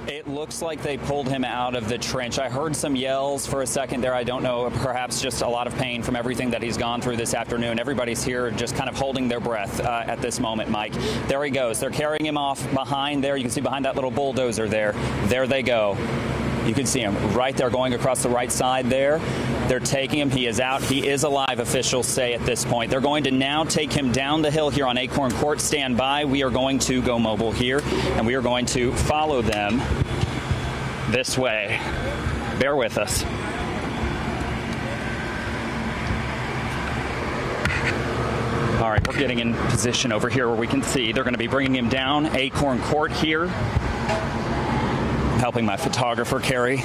It looks like they pulled him out of the trench. I heard some yells for a second there. I don't know, perhaps just a lot of pain from everything that he's gone through this afternoon. Everybody's here just kind of holding their breath at this moment, Mike. There he goes. They're carrying him off behind there. You can see behind that little bulldozer there. There they go. You can see him right there going across the right side there. They're taking him. He is out. He is alive, officials say at this point. They're going to now take him down the hill here on Acorn Court. Stand by. We are going to go mobile here, and we are going to follow them this way. Bear with us. All right, we're getting in position over here where we can see they're going to be bringing him down Acorn Court here. Helping my photographer carry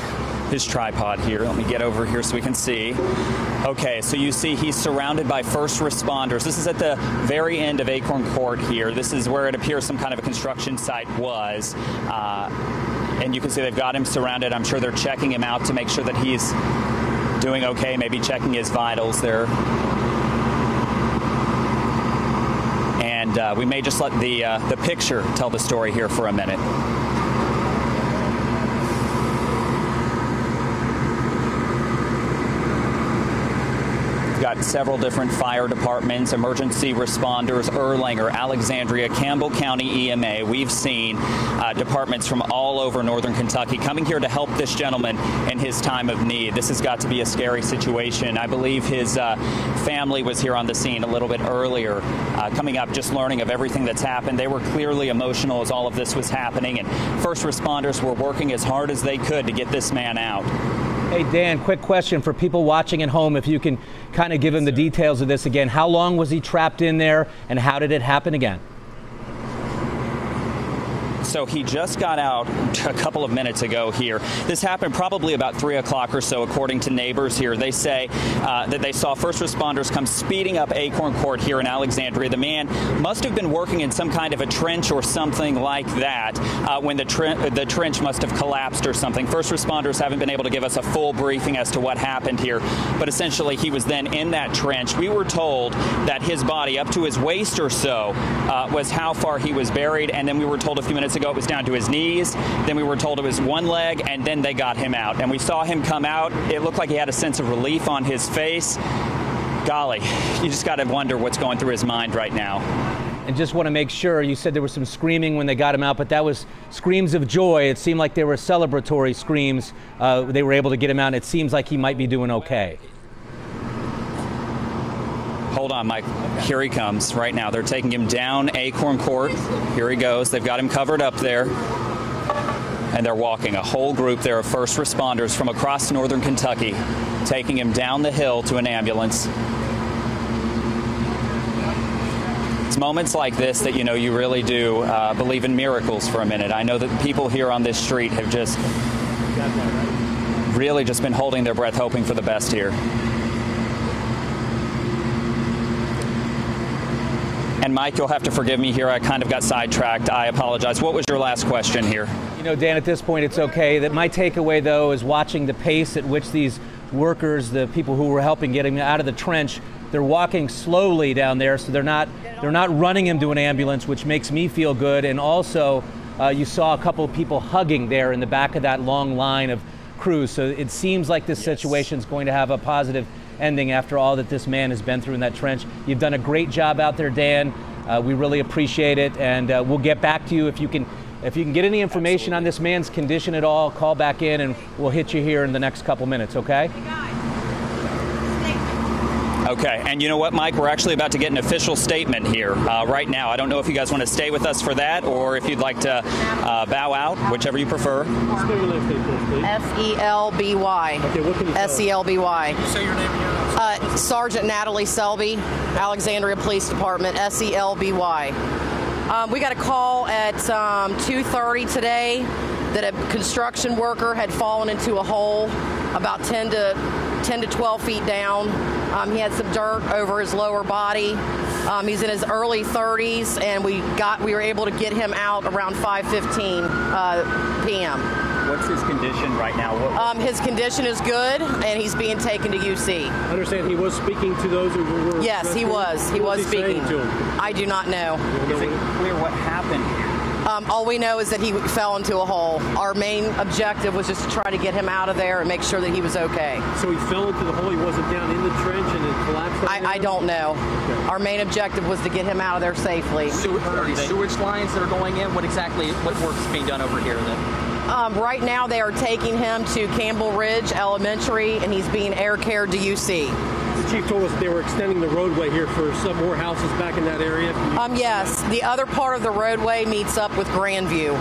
his tripod here. Let me get over here so we can see. Okay, so you see he's surrounded by first responders. This is at the very end of Acorn Court here. This is where it appears some kind of a construction site was. And you can see they've got him surrounded. I'm sure they're checking him out to make sure that he's doing okay, maybe checking his vitals there. And we may just let the picture tell the story here for a minute. Got several different fire departments, emergency responders, Erlanger, Alexandria, Campbell County EMA. We've seen departments from all over northern Kentucky coming here to help this gentleman in his time of need. This has got to be a scary situation. I believe his family was here on the scene a little bit earlier, coming up, just learning of everything that's happened. They were clearly emotional as all of this was happening, and first responders were working as hard as they could to get this man out. Hey, Dan, quick question for people watching at home, if you can kind of give them the details of this again. How long was he trapped in there, and how did it happen again? So he just got out a couple of minutes ago here. This happened probably about 3 o'clock or so, according to neighbors here. They say that they saw first responders come speeding up Acorn Court here in Alexandria. The man must have been working in some kind of a trench or something like that when the trench must have collapsed or something. First responders haven't been able to give us a full briefing as to what happened here, but essentially he was then in that trench. We were told that his body, up to his waist or so, was how far he was buried, and then we were told a few minutes ago it was down to his knees. Then we were told it was one leg, and then they got him out. And we saw him come out. It looked like he had a sense of relief on his face. Golly, you just got to wonder what's going through his mind right now. And just want to make sure, you said there was some screaming when they got him out, but that was screams of joy. It seemed like they were celebratory screams. They were able to get him out, and it seems like he might be doing okay. Hold on, Mike. Here he comes right now. They're taking him down Acorn Court. Here he goes. They've got him covered up there. And they're walking a whole group there of first responders from across northern Kentucky, taking him down the hill to an ambulance. It's moments like this that, you know, you really do believe in miracles for a minute. I know that people here on this street have just really just been holding their breath, hoping for the best here. And Mike, you'll have to forgive me here. I kind of got sidetracked. I apologize. What was your last question here? You know, Dan, at this point, it's okay. That my takeaway, though, is watching the pace at which these workers, the people who were helping get him out of the trench, they're walking slowly down there, so they're not running him to an ambulance, which makes me feel good. And also, you saw a couple of people hugging there in the back of that long line of crews. So it seems like this situation is going to have a positive ending after all that this man has been through in that trench. You've done a great job out there, Dan. We really appreciate it, and we'll get back to you if you can get any information on this man's condition at all. Call back in, and we'll hit you here in the next couple minutes. Okay? Okay, and you know what, Mike? We're actually about to get an official statement here right now. I don't know if you guys want to stay with us for that, or if you'd like to bow out, whichever you prefer. S-E-L-B-Y. Okay, what can you tell us? S-E-L-B-Y. Can you say your name again? Sergeant Natalie Selby, Alexandria Police Department, S-E-L-B-Y. We got a call at 2:30 today that a construction worker had fallen into a hole about 10 to 12 feet down. He had some dirt over his lower body. He's in his early 30s, and we were able to get him out around 5:15 p.m. What's his condition right now? His condition is good, and he's being taken to UC. I understand he was speaking to those who were... Yes, he was. He was speaking. To him? I do not know. Is it clear what happened here? All we know is that he fell into a hole. Our main objective was just to try to get him out of there and make sure that he was okay. So he fell into the hole. He wasn't down in the trench and it collapsed. I don't know. Okay. Our main objective was to get him out of there safely. Are these sewage lines that are going in? What work is being done over here then? Right now they are taking him to Campbell Ridge Elementary and he's being air cared to UC. The chief told us they were extending the roadway here for some more houses back in that area. Yes, the other part of the roadway meets up with Grandview.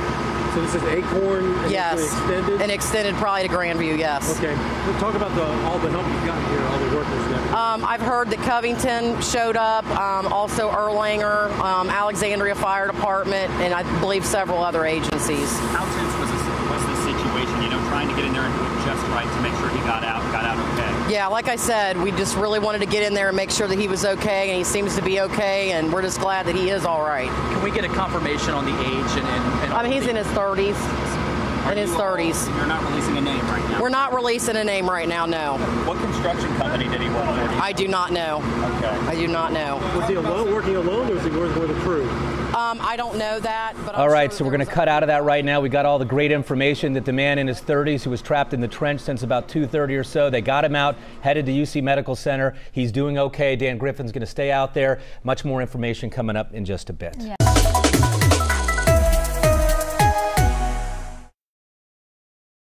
So this is Acorn and Yes, extended? and extended probably to Grandview, yes. Okay. We'll talk about all the help you've gotten here, all the workers and everything. I've heard that Covington showed up, also Erlanger, Alexandria Fire Department, and I believe several other agencies. How tense was this situation? You know, trying to get in there and do it just right to make sure he got out okay. Yeah, like I said, we just really wanted to get in there and make sure that he was okay, and he seems to be okay, and we're just glad that he is all right. Can we get a confirmation on the age and I mean, he's in his 30s. You're not releasing a name right now? We're not releasing a name right now, no. What construction company did he work for? I do not know. Okay. I do not know. Was he alone, working alone, or was he working with a crew? I don't know that. But All right, so we're going to cut out of that right now. We got all the great information that the man in his 30s who was trapped in the trench since about 2:30 or so, they got him out, headed to UC Medical Center. He's doing okay. Dan Griffin's going to stay out there. Much more information coming up in just a bit. Yeah.